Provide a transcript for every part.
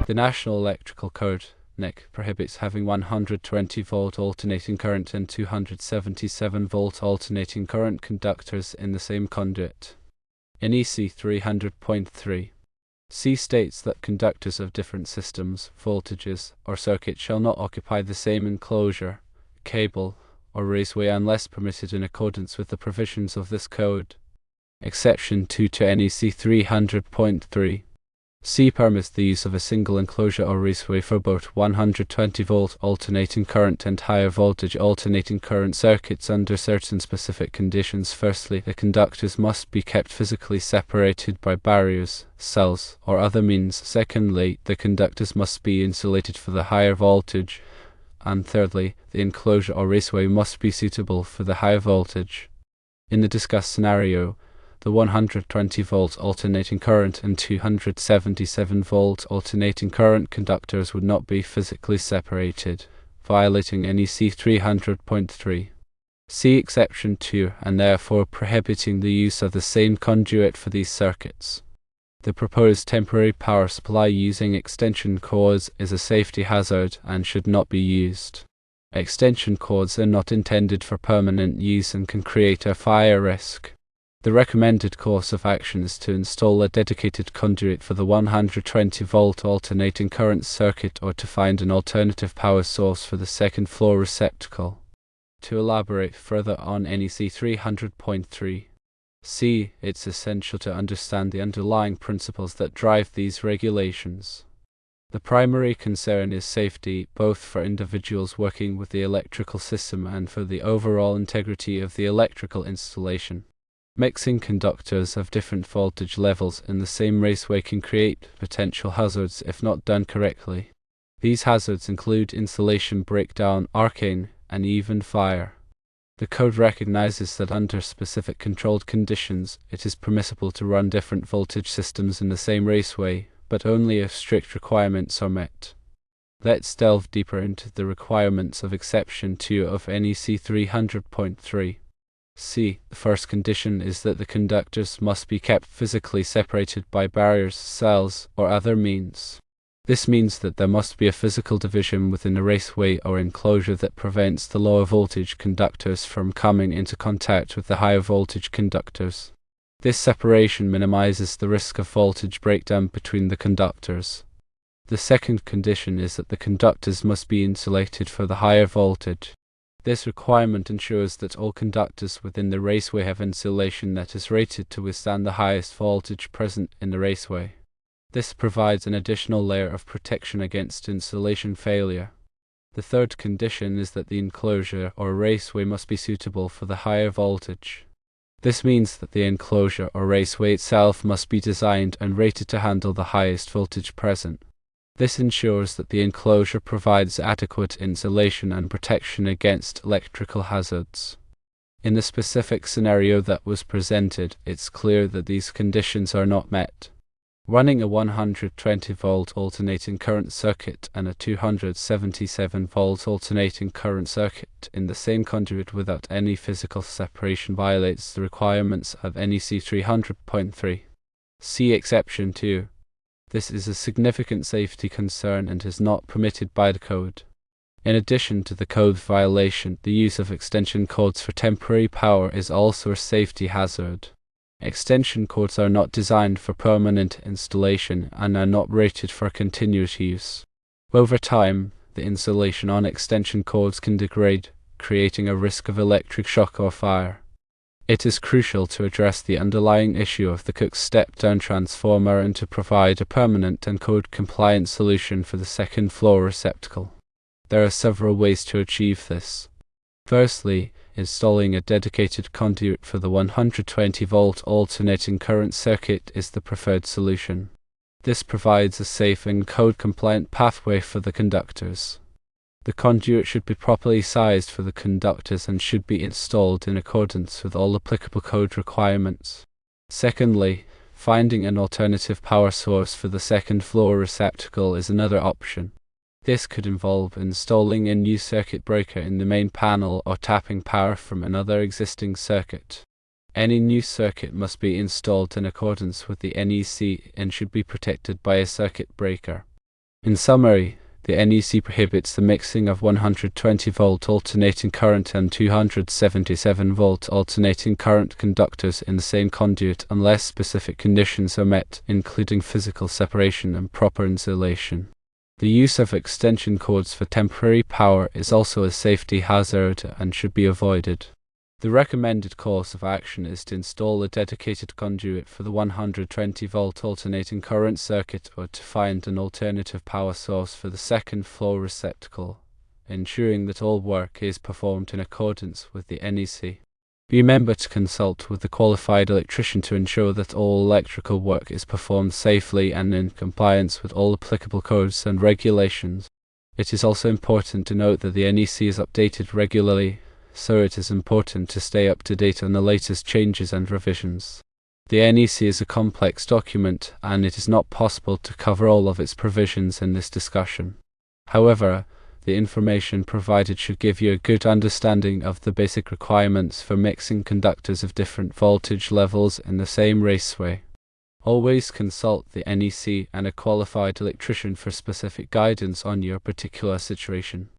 The National Electrical Code (NEC) prohibits having 120-volt alternating current and 277-volt alternating current conductors in the same conduit. NEC 300.3 C states that conductors of different systems, voltages, or circuits shall not occupy the same enclosure, cable, or raceway unless permitted in accordance with the provisions of this code. Exception 2 to NEC 300.3 C permits the use of a single enclosure or raceway for both 120-volt alternating current and higher voltage alternating current circuits under certain specific conditions. Firstly, the conductors must be kept physically separated by barriers, cells, or other means. Secondly, the conductors must be insulated for the higher voltage. And thirdly, the enclosure or raceway must be suitable for the higher voltage. In the discussed scenario, the 120-volt alternating current and 277-volt alternating current conductors would not be physically separated, violating NEC 300.3. See Exception 2, and therefore prohibiting the use of the same conduit for these circuits. The proposed temporary power supply using extension cords is a safety hazard and should not be used. Extension cords are not intended for permanent use and can create a fire risk. The recommended course of action is to install a dedicated conduit for the 120-volt alternating current circuit or to find an alternative power source for the second floor receptacle. To elaborate further on NEC 300.3 C, it's essential to understand the underlying principles that drive these regulations. The primary concern is safety, both for individuals working with the electrical system and for the overall integrity of the electrical installation. Mixing conductors of different voltage levels in the same raceway can create potential hazards if not done correctly. These hazards include insulation breakdown, arcing, and even fire. The code recognizes that under specific controlled conditions, it is permissible to run different voltage systems in the same raceway, but only if strict requirements are met. Let's delve deeper into the requirements of Exception 2 of NEC 300.3. C. The first condition is that the conductors must be kept physically separated by barriers, cells, or other means. This means that there must be a physical division within the raceway or enclosure that prevents the lower voltage conductors from coming into contact with the higher voltage conductors. This separation minimizes the risk of voltage breakdown between the conductors. The second condition is that the conductors must be insulated for the higher voltage. This requirement ensures that all conductors within the raceway have insulation that is rated to withstand the highest voltage present in the raceway. This provides an additional layer of protection against insulation failure. The third condition is that the enclosure or raceway must be suitable for the higher voltage. This means that the enclosure or raceway itself must be designed and rated to handle the highest voltage present. This ensures that the enclosure provides adequate insulation and protection against electrical hazards. In the specific scenario that was presented, it's clear that these conditions are not met. Running a 120-volt alternating current circuit and a 277-volt alternating current circuit in the same conduit without any physical separation violates the requirements of NEC 300.3. See Exception 2. This is a significant safety concern and is not permitted by the code. In addition to the code violation, the use of extension cords for temporary power is also a safety hazard. Extension cords are not designed for permanent installation and are not rated for continuous use. Over time, the insulation on extension cords can degrade, creating a risk of electric shock or fire. It is crucial to address the underlying issue of the Cook's step-down transformer and to provide a permanent and code-compliant solution for the second floor receptacle. There are several ways to achieve this. Firstly, installing a dedicated conduit for the 120-volt alternating current circuit is the preferred solution. This provides a safe and code-compliant pathway for the conductors. The conduit should be properly sized for the conductors and should be installed in accordance with all applicable code requirements. Secondly, finding an alternative power source for the second floor receptacle is another option. This could involve installing a new circuit breaker in the main panel or tapping power from another existing circuit. Any new circuit must be installed in accordance with the NEC and should be protected by a circuit breaker. In summary, the NEC prohibits the mixing of 120-volt alternating current and 277-volt alternating current conductors in the same conduit unless specific conditions are met, including physical separation and proper insulation. The use of extension cords for temporary power is also a safety hazard and should be avoided. The recommended course of action is to install a dedicated conduit for the 120-volt alternating current circuit or to find an alternative power source for the second floor receptacle, ensuring that all work is performed in accordance with the NEC. Remember to consult with a qualified electrician to ensure that all electrical work is performed safely and in compliance with all applicable codes and regulations. It is also important to note that the NEC is updated regularly, so it is important to stay up to date on the latest changes and revisions. The NEC is a complex document, and it is not possible to cover all of its provisions in this discussion. However, the information provided should give you a good understanding of the basic requirements for mixing conductors of different voltage levels in the same raceway. Always consult the NEC and a qualified electrician for specific guidance on your particular situation.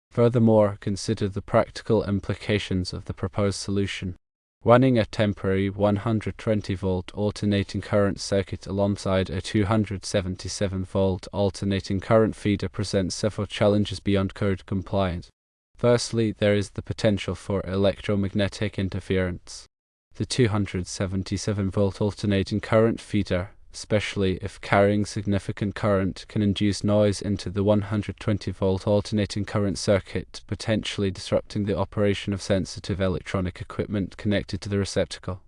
Furthermore, consider the practical implications of the proposed solution. Running a temporary 120-volt alternating current circuit alongside a 277-volt alternating current feeder presents several challenges beyond code compliance. Firstly, there is the potential for electromagnetic interference. The 277-volt alternating current feeder, especially if carrying significant current, can induce noise into the 120-volt alternating current circuit, potentially disrupting the operation of sensitive electronic equipment connected to the receptacle.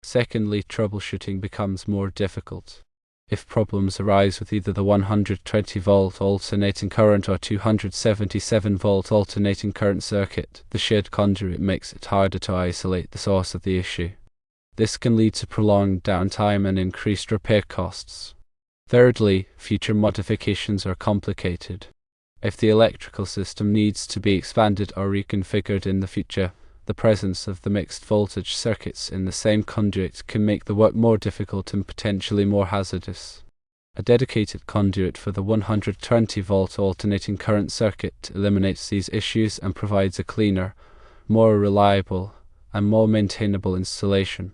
Secondly, troubleshooting becomes more difficult. If problems arise with either the 120-volt alternating current or 277-volt alternating current circuit, the shared conduit makes it harder to isolate the source of the issue. This can lead to prolonged downtime and increased repair costs. Thirdly, future modifications are complicated. If the electrical system needs to be expanded or reconfigured in the future, the presence of the mixed voltage circuits in the same conduit can make the work more difficult and potentially more hazardous. A dedicated conduit for the 120-volt alternating current circuit eliminates these issues and provides a cleaner, more reliable, and more maintainable installation.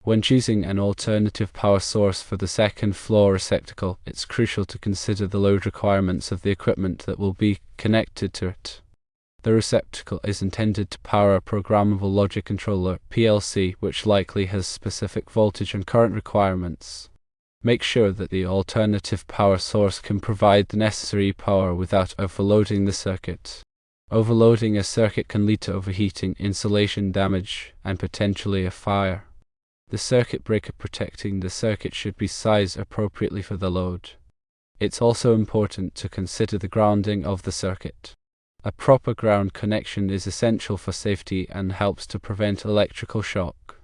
When choosing an alternative power source for the second floor receptacle, it's crucial to consider the load requirements of the equipment that will be connected to it. The receptacle is intended to power a programmable logic controller (PLC), which likely has specific voltage and current requirements. Make sure that the alternative power source can provide the necessary power without overloading the circuit. Overloading a circuit can lead to overheating, insulation damage, and potentially a fire. The circuit breaker protecting the circuit should be sized appropriately for the load. It's also important to consider the grounding of the circuit. A proper ground connection is essential for safety and helps to prevent electrical shock.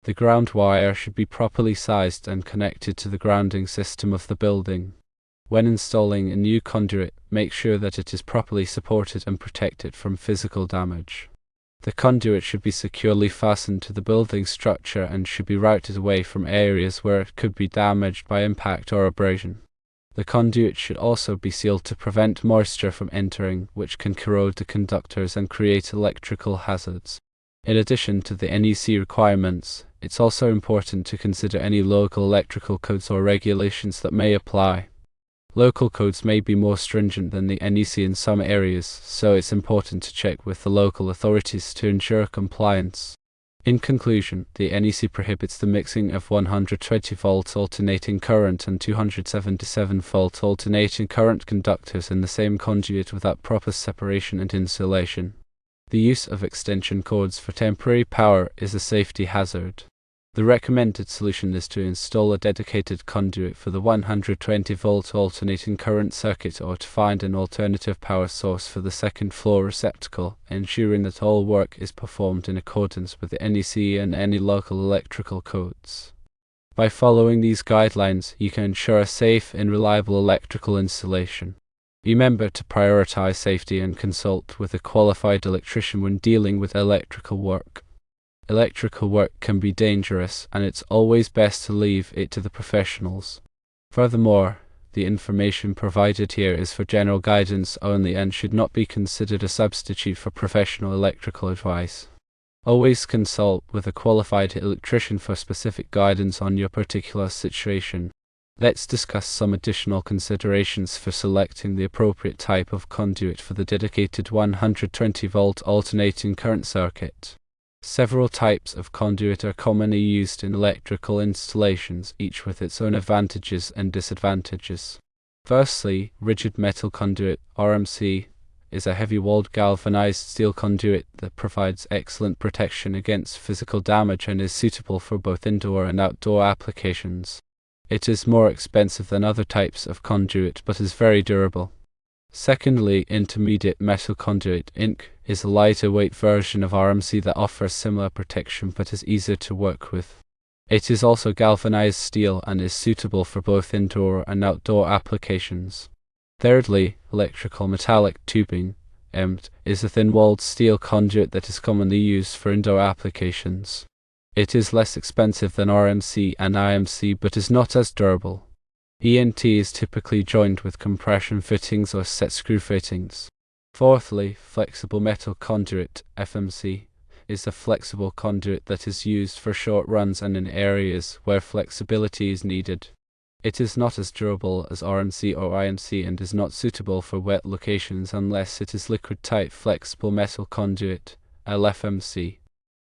The ground wire should be properly sized and connected to the grounding system of the building. When installing a new conduit, make sure that it is properly supported and protected from physical damage. The conduit should be securely fastened to the building structure and should be routed away from areas where it could be damaged by impact or abrasion. The conduit should also be sealed to prevent moisture from entering, which can corrode the conductors and create electrical hazards. In addition to the NEC requirements, it's also important to consider any local electrical codes or regulations that may apply. Local codes may be more stringent than the NEC in some areas, so it's important to check with the local authorities to ensure compliance. In conclusion, the NEC prohibits the mixing of 120-volt alternating current and 277-volt alternating current conductors in the same conduit without proper separation and insulation. The use of extension cords for temporary power is a safety hazard. The recommended solution is to install a dedicated conduit for the 120-volt alternating current circuit or to find an alternative power source for the second floor receptacle, ensuring that all work is performed in accordance with the NEC and any local electrical codes. By following these guidelines, you can ensure a safe and reliable electrical installation. Remember to prioritize safety and consult with a qualified electrician when dealing with electrical work. Electrical work can be dangerous, and it's always best to leave it to the professionals. Furthermore, The information provided here is for general guidance only and should not be considered a substitute for professional electrical advice. Always consult with a qualified electrician for specific guidance on your particular situation. Let's discuss some additional considerations for selecting the appropriate type of conduit for the dedicated 120-volt alternating current circuit. Several types of conduit are commonly used in electrical installations, each with its own advantages and disadvantages. Firstly, rigid metal conduit, RMC, is a heavy-walled galvanized steel conduit that provides excellent protection against physical damage and is suitable for both indoor and outdoor applications. It is more expensive than other types of conduit but is very durable. Secondly, intermediate metal conduit, INC, is a lighter weight version of RMC that offers similar protection but is easier to work with. It is also galvanized steel and is suitable for both indoor and outdoor applications. Thirdly, electrical metallic tubing, EMT, is a thin-walled steel conduit that is commonly used for indoor applications. It is less expensive than RMC and IMC but is not as durable. ENT is typically joined with compression fittings or set screw fittings. Fourthly, flexible metal conduit, FMC, is a flexible conduit that is used for short runs and in areas where flexibility is needed. It is not as durable as RMC or IMC and is not suitable for wet locations unless it is liquid-type flexible metal conduit, LFMC.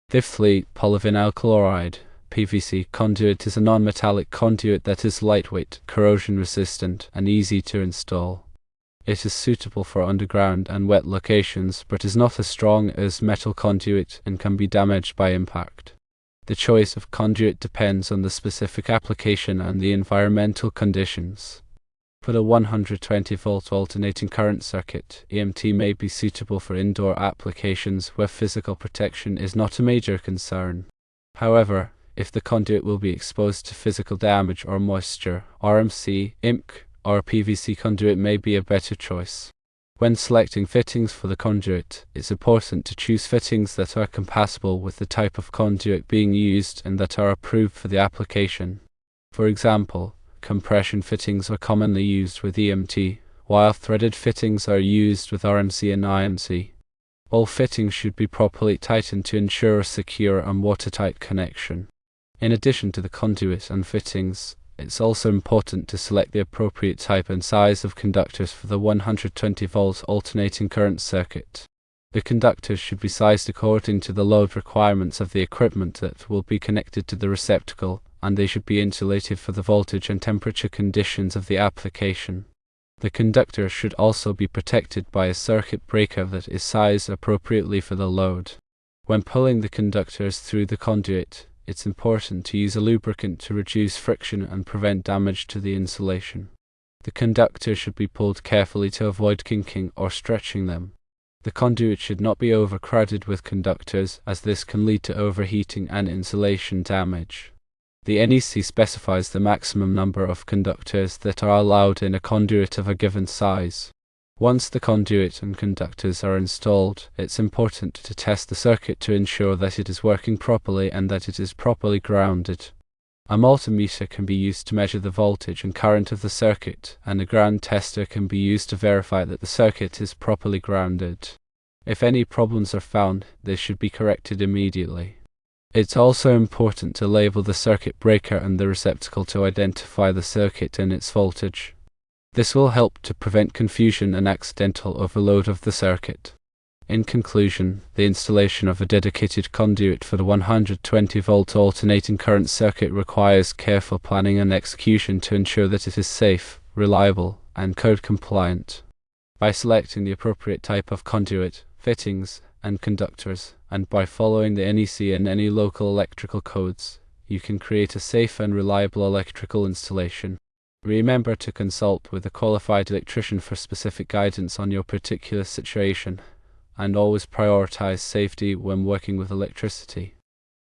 Fifthly, polyvinyl chloride, PVC conduit is a non-metallic conduit that is lightweight, corrosion-resistant, and easy to install. It is suitable for underground and wet locations, but is not as strong as metal conduit and can be damaged by impact. The choice of conduit depends on the specific application and the environmental conditions. For the 120-volt alternating current circuit, EMT may be suitable for indoor applications where physical protection is not a major concern. However, if the conduit will be exposed to physical damage or moisture, RMC, IMC, or PVC conduit may be a better choice. When selecting fittings for the conduit, it's important to choose fittings that are compatible with the type of conduit being used and that are approved for the application. For example, compression fittings are commonly used with EMT, while threaded fittings are used with RMC and IMC. All fittings should be properly tightened to ensure a secure and watertight connection. In addition to the conduit and fittings, it's also important to select the appropriate type and size of conductors for the 120-volt alternating current circuit. The conductors should be sized according to the load requirements of the equipment that will be connected to the receptacle, and they should be insulated for the voltage and temperature conditions of the application. The conductor should also be protected by a circuit breaker that is sized appropriately for the load. When pulling the conductors through the conduit, it's important to use a lubricant to reduce friction and prevent damage to the insulation. The conductors should be pulled carefully to avoid kinking or stretching them. The conduit should not be overcrowded with conductors, as this can lead to overheating and insulation damage. The NEC specifies the maximum number of conductors that are allowed in a conduit of a given size. Once the conduit and conductors are installed, it's important to test the circuit to ensure that it is working properly and that it is properly grounded. A multimeter can be used to measure the voltage and current of the circuit, and a ground tester can be used to verify that the circuit is properly grounded. If any problems are found, they should be corrected immediately. It's also important to label the circuit breaker and the receptacle to identify the circuit and its voltage. This will help to prevent confusion and accidental overload of the circuit. In conclusion, the installation of a dedicated conduit for the 120-volt alternating current circuit requires careful planning and execution to ensure that it is safe, reliable, and code compliant. By selecting the appropriate type of conduit, fittings, and conductors, and by following the NEC and any local electrical codes, you can create a safe and reliable electrical installation. Remember to consult with a qualified electrician for specific guidance on your particular situation, and always prioritize safety when working with electricity.